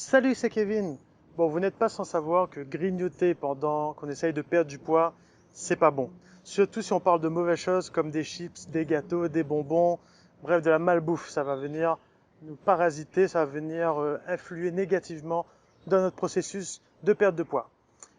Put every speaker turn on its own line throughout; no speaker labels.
Salut, c'est Kevin. Bon, vous n'êtes pas sans savoir que grignoter pendant qu'on essaye de perdre du poids, c'est pas bon. Surtout si on parle de mauvaises choses comme des chips, des gâteaux, des bonbons, bref, de la malbouffe. Ça va venir nous parasiter, ça va venir influer négativement dans notre processus de perte de poids.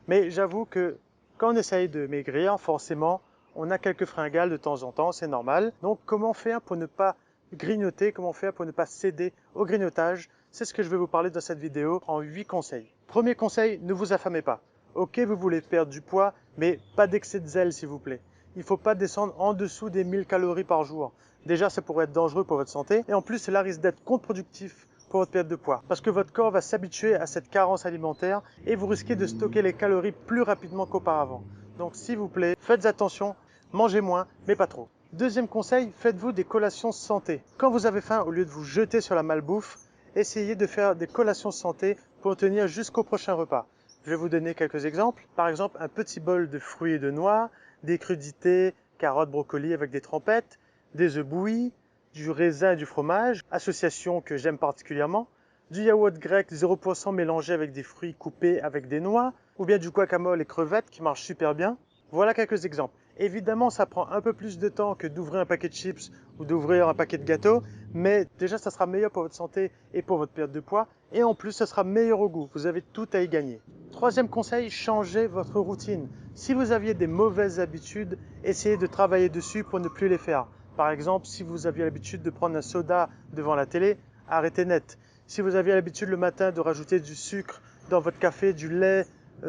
Mais j'avoue que quand on essaye de maigrir, forcément, on a quelques fringales de temps en temps, c'est normal. Donc, comment faire pour ne pas grignoter, comment faire pour ne pas céder au grignotage? C'est ce que je vais vous parler dans cette vidéo en 8 conseils. Premier conseil, ne vous affamez pas. Ok, vous voulez perdre du poids, mais pas d'excès de zèle, s'il vous plaît. Il ne faut pas descendre en dessous des 1000 calories par jour. Déjà, ça pourrait être dangereux pour votre santé. Et en plus, cela risque d'être contre-productif pour votre perte de poids. Parce que votre corps va s'habituer à cette carence alimentaire et vous risquez de stocker les calories plus rapidement qu'auparavant. Donc, s'il vous plaît, faites attention, mangez moins, mais pas trop. Deuxième conseil, faites-vous des collations santé. Quand vous avez faim, au lieu de vous jeter sur la malbouffe, essayez de faire des collations santé pour tenir jusqu'au prochain repas. Je vais vous donner quelques exemples. Par exemple, un petit bol de fruits et de noix, des crudités, carottes, brocolis avec des trempettes, des œufs bouillis, du raisin et du fromage, association que j'aime particulièrement, du yaourt grec 0% mélangé avec des fruits coupés avec des noix, ou bien du guacamole et crevettes qui marchent super bien. Voilà quelques exemples. Évidemment, ça prend un peu plus de temps que d'ouvrir un paquet de chips ou d'ouvrir un paquet de gâteaux, mais déjà, ça sera meilleur pour votre santé et pour votre perte de poids. Et en plus, ça sera meilleur au goût. Vous avez tout à y gagner. Troisième conseil, changez votre routine. Si vous aviez des mauvaises habitudes, essayez de travailler dessus pour ne plus les faire. Par exemple, si vous aviez l'habitude de prendre un soda devant la télé, arrêtez net. Si vous aviez l'habitude le matin de rajouter du sucre dans votre café, du lait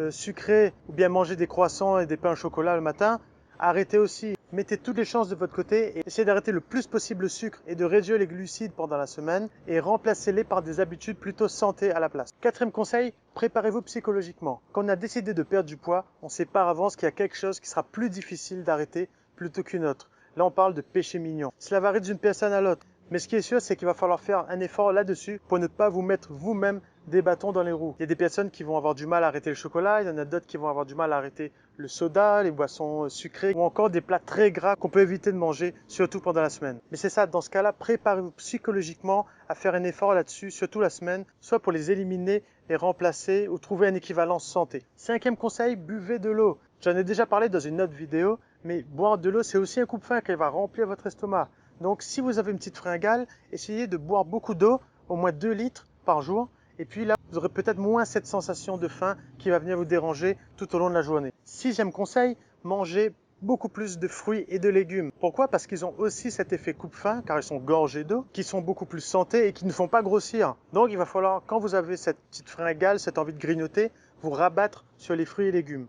sucré, ou bien manger des croissants et des pains au chocolat le matin, arrêtez aussi. Mettez toutes les chances de votre côté et essayez d'arrêter le plus possible le sucre et de réduire les glucides pendant la semaine et remplacez-les par des habitudes plutôt santé à la place. Quatrième conseil, préparez-vous psychologiquement. Quand on a décidé de perdre du poids, on sait par avance qu'il y a quelque chose qui sera plus difficile d'arrêter plutôt qu'une autre. Là, on parle de péché mignon. Cela varie d'une personne à l'autre. Mais ce qui est sûr, c'est qu'il va falloir faire un effort là-dessus pour ne pas vous mettre vous-même des bâtons dans les roues. Il y a des personnes qui vont avoir du mal à arrêter le chocolat, il y en a d'autres qui vont avoir du mal à arrêter le soda, les boissons sucrées ou encore des plats très gras qu'on peut éviter de manger, surtout pendant la semaine. Mais c'est ça, dans ce cas-là, préparez-vous psychologiquement à faire un effort là-dessus, surtout la semaine, soit pour les éliminer, les remplacer ou trouver un équivalent santé. Cinquième conseil, buvez de l'eau. J'en ai déjà parlé dans une autre vidéo, mais boire de l'eau, c'est aussi un coupe-faim qui va remplir votre estomac. Donc, si vous avez une petite fringale, essayez de boire beaucoup d'eau, au moins 2 litres par jour. Et puis là, vous aurez peut-être moins cette sensation de faim qui va venir vous déranger tout au long de la journée. Sixième conseil, mangez beaucoup plus de fruits et de légumes. Pourquoi? Parce qu'ils ont aussi cet effet coupe-faim, car ils sont gorgés d'eau, qui sont beaucoup plus santé et qui ne font pas grossir. Donc, il va falloir, quand vous avez cette petite fringale, cette envie de grignoter, vous rabattre sur les fruits et légumes.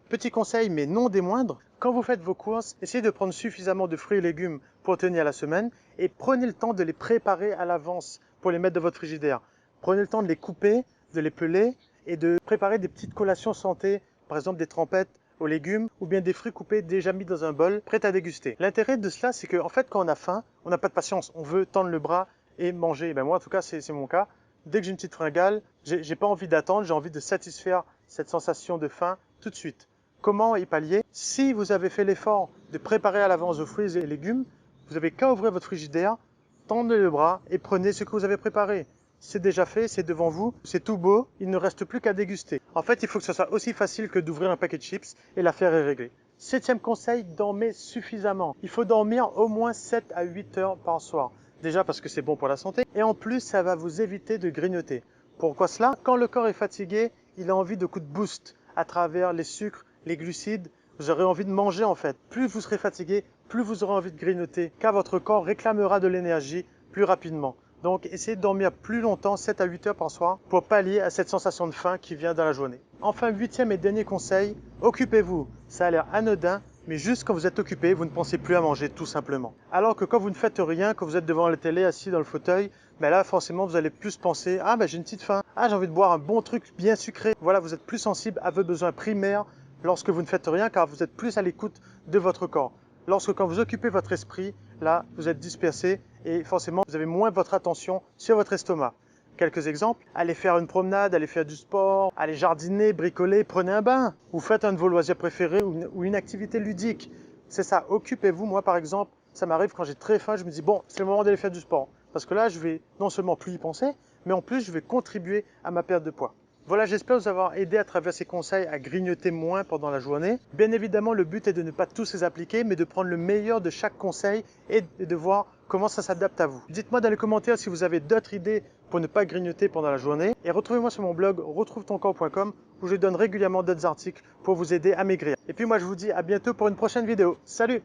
Petit conseil, mais non des moindres, quand vous faites vos courses, essayez de prendre suffisamment de fruits et légumes pour tenir la semaine et prenez le temps de les préparer à l'avance pour les mettre dans votre frigidaire. Prenez le temps de les couper, de les peler et de préparer des petites collations santé, par exemple des trempettes aux légumes ou bien des fruits coupés déjà mis dans un bol, prêts à déguster. L'intérêt de cela, c'est qu'en fait, quand on a faim, on n'a pas de patience, on veut tendre le bras et manger. Ben moi, en tout cas, c'est mon cas. Dès que j'ai une petite fringale, j'ai pas envie d'attendre, j'ai envie de satisfaire cette sensation de faim tout de suite. Comment y pallier? Si vous avez fait l'effort de préparer à l'avance vos fruits et légumes, vous n'avez qu'à ouvrir votre frigidaire, tendre le bras et prenez ce que vous avez préparé. C'est déjà fait, c'est devant vous, c'est tout beau, il ne reste plus qu'à déguster. En fait, il faut que ce soit aussi facile que d'ouvrir un paquet de chips et l'affaire est réglée. Septième conseil, dormez suffisamment. Il faut dormir au moins 7 à 8 heures par soir. Déjà parce que c'est bon pour la santé et en plus, ça va vous éviter de grignoter. Pourquoi cela? Quand le corps est fatigué, il a envie de coups de boost à travers les sucres, les glucides, vous aurez envie de manger en fait. Plus vous serez fatigué, plus vous aurez envie de grignoter, car votre corps réclamera de l'énergie plus rapidement. Donc essayez de dormir plus longtemps, 7 à 8 heures par soir, pour pallier à cette sensation de faim qui vient dans la journée. Enfin, huitième et dernier conseil, occupez-vous. Ça a l'air anodin, mais juste quand vous êtes occupé, vous ne pensez plus à manger tout simplement. Alors que quand vous ne faites rien, quand vous êtes devant la télé, assis dans le fauteuil, ben là forcément vous allez plus penser « Ah ben j'ai une petite faim, ah j'ai envie de boire un bon truc bien sucré ». Voilà, vous êtes plus sensible à vos besoins primaires lorsque vous ne faites rien, car vous êtes plus à l'écoute de votre corps. Lorsque quand vous occupez votre esprit, là, vous êtes dispersé et forcément, vous avez moins votre attention sur votre estomac. Quelques exemples, allez faire une promenade, allez faire du sport, allez jardiner, bricoler, prenez un bain, ou faites un de vos loisirs préférés ou une activité ludique. C'est ça, occupez-vous. Moi, par exemple, ça m'arrive quand j'ai très faim, je me dis, bon, c'est le moment d'aller faire du sport. Parce que là, je vais non seulement plus y penser, mais en plus je vais contribuer à ma perte de poids. Voilà, j'espère vous avoir aidé à travers ces conseils à grignoter moins pendant la journée. Bien évidemment, le but est de ne pas tous les appliquer, mais de prendre le meilleur de chaque conseil et de voir comment ça s'adapte à vous. Dites-moi dans les commentaires si vous avez d'autres idées pour ne pas grignoter pendant la journée. Et retrouvez-moi sur mon blog retrouvetoncorps.com où je donne régulièrement d'autres articles pour vous aider à maigrir. Et puis moi, je vous dis à bientôt pour une prochaine vidéo. Salut!